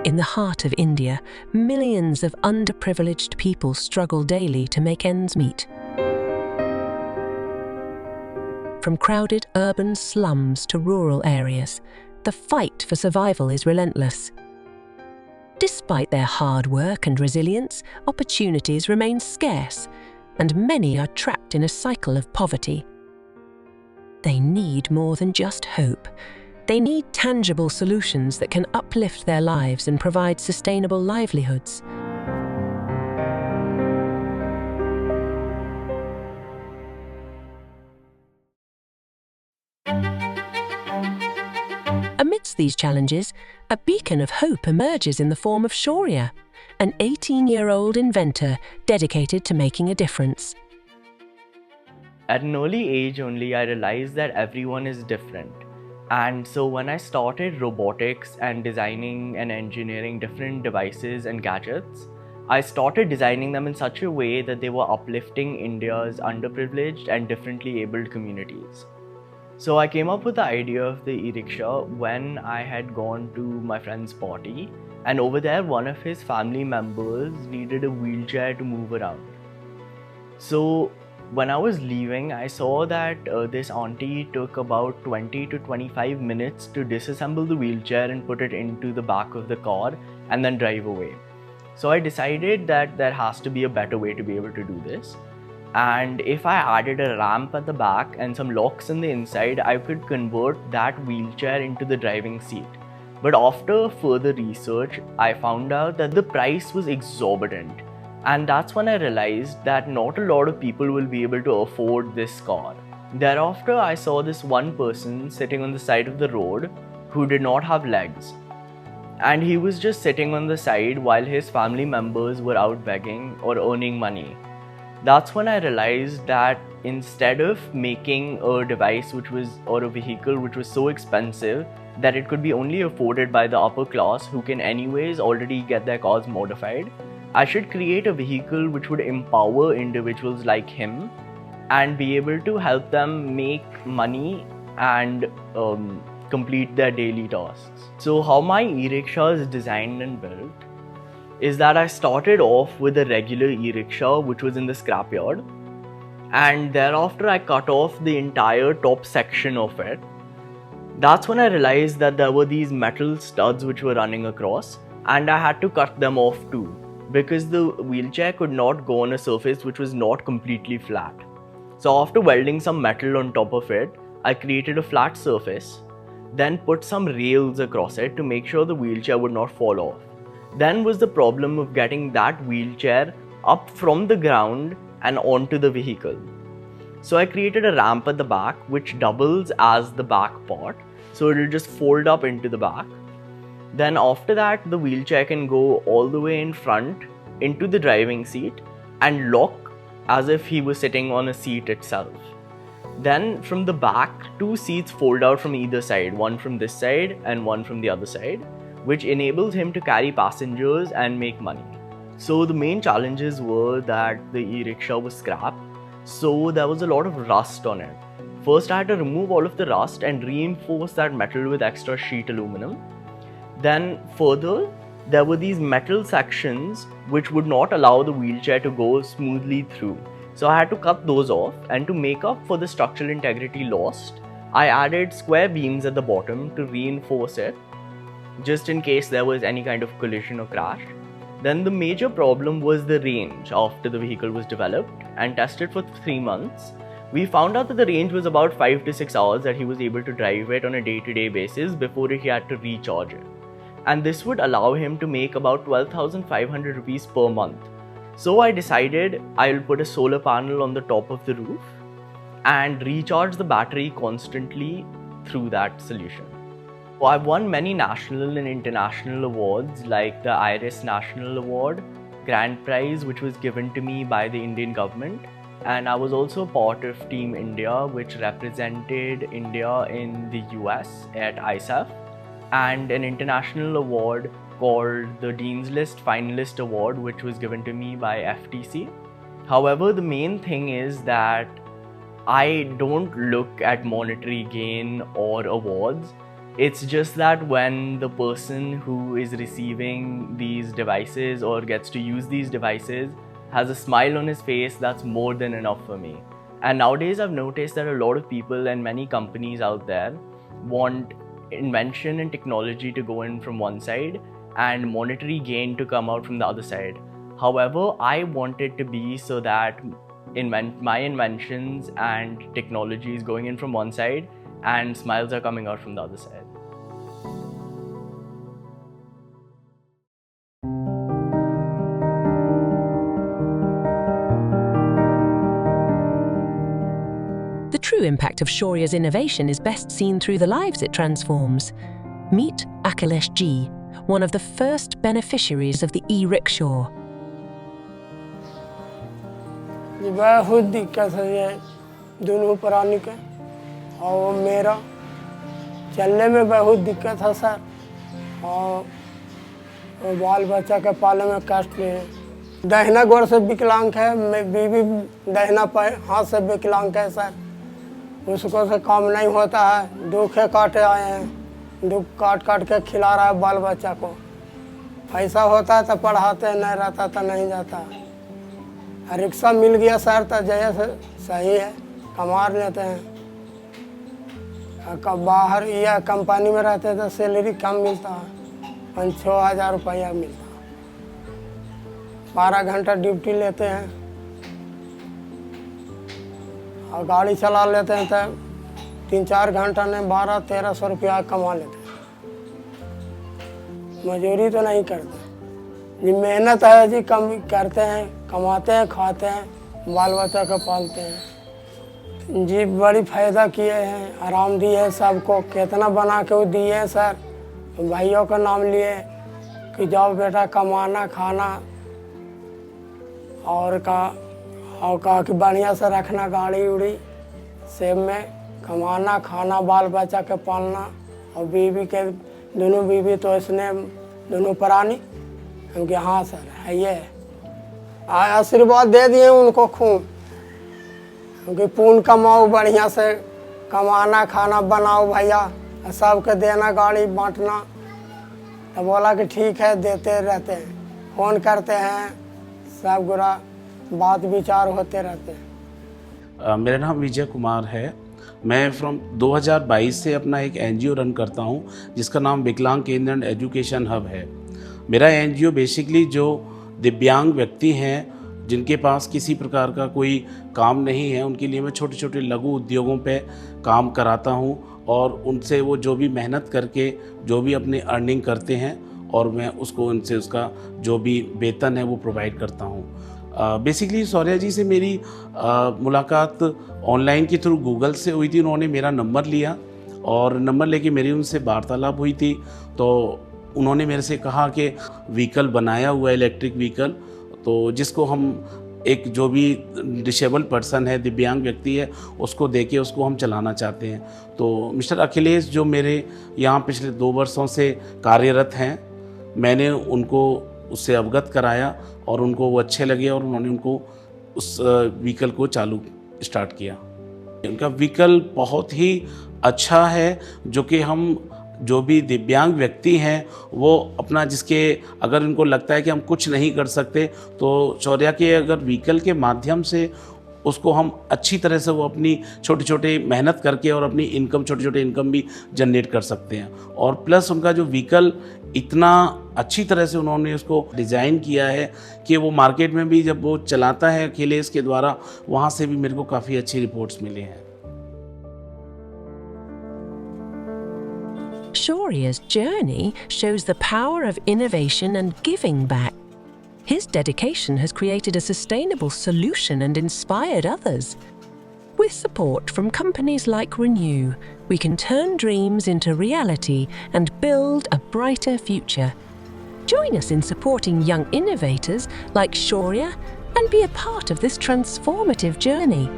In the heart of India, millions of underprivileged people struggle daily to make ends meet. From crowded urban slums to rural areas, the fight for survival is relentless. Despite their hard work and resilience, opportunities remain scarce, and many are trapped in a cycle of poverty. They need more than just hope. They need tangible solutions that can uplift their lives and provide sustainable livelihoods. Amidst these challenges, a beacon of hope emerges in the form of Shaurya, an 18-year-old inventor dedicated to making a difference. At an early age only, I realized that everyone is different. And so when I started robotics and designing and engineering different devices and gadgets, I started designing them in such a way that they were uplifting India's underprivileged and differently abled communities. So I came up with the idea of the e-rickshaw when I had gone to my friend's party, and over there one of his family members needed a wheelchair to move around. So when I was leaving, I saw that this auntie took about 20 to 25 minutes to disassemble the wheelchair and put it into the back of the car and then drive away. So I decided that there has to be a better way to be able to do this. And if I added a ramp at the back and some locks in the inside, I could convert that wheelchair into the driving seat. But after further research, I found out that the price was exorbitant. And that's when I realized that not a lot of people will be able to afford this car. Thereafter, I saw this one person sitting on the side of the road who did not have legs. And he was just sitting on the side while his family members were out begging or earning money. That's when I realized that instead of making a device or a vehicle which was so expensive that it could be only afforded by the upper class who can anyways already get their cars modified, I should create a vehicle which would empower individuals like him and be able to help them make money and complete their daily tasks. So how my e-rickshaw is designed and built is that I started off with a regular e-rickshaw which was in the scrapyard, and thereafter I cut off the entire top section of it. That's when I realized that there were these metal studs which were running across, and I had to cut them off too, because the wheelchair could not go on a surface which was not completely flat. So after welding some metal on top of it, I created a flat surface, then put some rails across it to make sure the wheelchair would not fall off. Then was the problem of getting that wheelchair up from the ground and onto the vehicle. So I created a ramp at the back which doubles as the back part, so it will just fold up into the back. Then after that, the wheelchair can go all the way in front into the driving seat and lock as if he was sitting on a seat itself. Then from the back, two seats fold out from either side, one from this side and one from the other side, which enables him to carry passengers and make money. So the main challenges were that the e-rickshaw was scrap, so there was a lot of rust on it. First I had to remove all of the rust and reinforce that metal with extra sheet aluminum. Then further, there were these metal sections which would not allow the wheelchair to go smoothly through. So I had to cut those off, and to make up for the structural integrity lost, I added square beams at the bottom to reinforce it, just in case there was any kind of collision or crash. Then the major problem was the range after the vehicle was developed and tested for 3 months. We found out that the range was about 5 to 6 hours that he was able to drive it on a day-to-day basis before he had to recharge it. And this would allow him to make about 12,500 rupees per month. So I decided I'll put a solar panel on the top of the roof and recharge the battery constantly through that solution. I've won many national and international awards like the IRIS National Award, Grand Prize, which was given to me by the Indian government. And I was also part of Team India, which represented India in the US at ISAF, and an international award called the Dean's List Finalist Award, which was given to me by FTC. However, the main thing is that I don't look at monetary gain or awards. It's just that when the person who is receiving these devices or gets to use these devices has a smile on his face, that's more than enough for me. And nowadays I've noticed that a lot of people and many companies out there want invention and technology to go in from one side and monetary gain to come out from the other side. However, I want it to be so that my inventions and technology is going in from one side and smiles are coming out from the other side. The true impact of Shaurya's innovation is best seen through the lives it transforms. Meet Akhilesh G, one of the first beneficiaries of the e-rickshaw. बहुत दिक्कत है ये दोनों प्राणी के और मेरा चलने में बहुत दिक्कत है सर और बाल बच्चा के पालने में कष्ट है। दाहिना गोड़ से विकलांग है, मैं बीवी दाहिना पैर हाथ से विकलांग है सर, उसको से काम नहीं होता है, दुखे काटे आए हैं, दुख काट काट के खिला रहा है बाल बच्चा को। पैसा होता है तो पढ़ाते, नहीं रहता तो नहीं जाता। रिक्शा मिल गया सर तो जैसे सही है, कमा लेते हैं। बाहर या कंपनी में रहते तो सैलरी कम मिलता है, 5-6 हज़ार रुपया मिलता है। 12 घंटा ड्यूटी लेते हैं और गाड़ी चला लेते हैं तो 3-4 घंटा में 1200-1300 रुपया कमा लेते हैं। मजदूरी तो नहीं करते जी, मेहनत है जी, कम करते हैं, कमाते हैं, खाते हैं, बाल बच्चा को पालते हैं जी। बड़ी फ़ायदा किए हैं, आराम दिए हैं सबको, कितना बना के वो दिए हैं सर। भाइयों का नाम लिए कि जाओ बेटा कमाना खाना और कहा कि बढ़िया से रखना गाड़ी उड़ी सेब में, कमाना खाना बाल बच्चा के पालना और बीवी के दोनों बीवी तो इसने दोनों प्राणी क्योंकि हाँ सर है ये आशीर्वाद दे दिए उनको खूब, क्योंकि पूर्ण कमाओ बढ़िया से, कमाना खाना बनाओ भैया, सबके देना गाड़ी बांटना। तो बोला कि ठीक है देते रहते हैं, फ़ोन करते हैं, सब गुरा बात विचार होते रहते हैं। मेरा नाम विजय कुमार है। मैं फ्रॉम 2022 से अपना एक एनजीओ रन करता हूं जिसका नाम विकलांग केंद्र एंड एजुकेशन हब है। मेरा एनजीओ बेसिकली जो दिव्यांग व्यक्ति हैं जिनके पास किसी प्रकार का कोई काम नहीं है, उनके लिए मैं छोटे छोटे लघु उद्योगों पे काम कराता हूं और उनसे वो जो भी मेहनत करके जो भी अपनी अर्निंग करते हैं और मैं उसको उनसे उसका जो भी वेतन है वो प्रोवाइड करता हूं। बेसिकली शौर्या जी से मेरी मुलाकात ऑनलाइन के थ्रू गूगल से हुई थी। उन्होंने मेरा नंबर लिया और नंबर लेके मेरी उनसे वार्तालाप हुई थी। तो उन्होंने मेरे से कहा कि व्हीकल बनाया हुआ है इलेक्ट्रिक व्हीकल, तो जिसको हम एक जो भी डिसेबल पर्सन है, दिव्यांग व्यक्ति है, उसको देके उसको हम चलाना चाहते हैं। तो मिस्टर अखिलेश जो मेरे यहाँ पिछले 2 वर्षों से कार्यरत हैं, मैंने उनको उससे अवगत कराया और उनको वो अच्छे लगे और उन्होंने उनको उस व्हीकल को चालू स्टार्ट किया। उनका व्हीकल बहुत ही अच्छा है, जो कि हम जो भी दिव्यांग व्यक्ति हैं वो अपना जिसके अगर उनको लगता है कि हम कुछ नहीं कर सकते, तो शौर्या के अगर व्हीकल के माध्यम से उसको हम अच्छी तरह से वो अपनी छोटी छोटी मेहनत करके और अपनी इनकम छोटी छोटी इनकम भी जनरेट कर सकते हैं। और प्लस उनका जो व्हीकल इतना अच्छी तरह से उन्होंने उसको डिज़ाइन किया है कि वो मार्केट में भी जब वो चलाता है अखिलेश के द्वारा, वहाँ से भी मेरे को काफ़ी अच्छी रिपोर्ट्स मिली हैं। Shaurya's journey shows the power of innovation and giving back. His dedication has created a sustainable solution and inspired others. With support from companies like Renew, we can turn dreams into reality and build a brighter future. Join us in supporting young innovators like Shaurya and be a part of this transformative journey.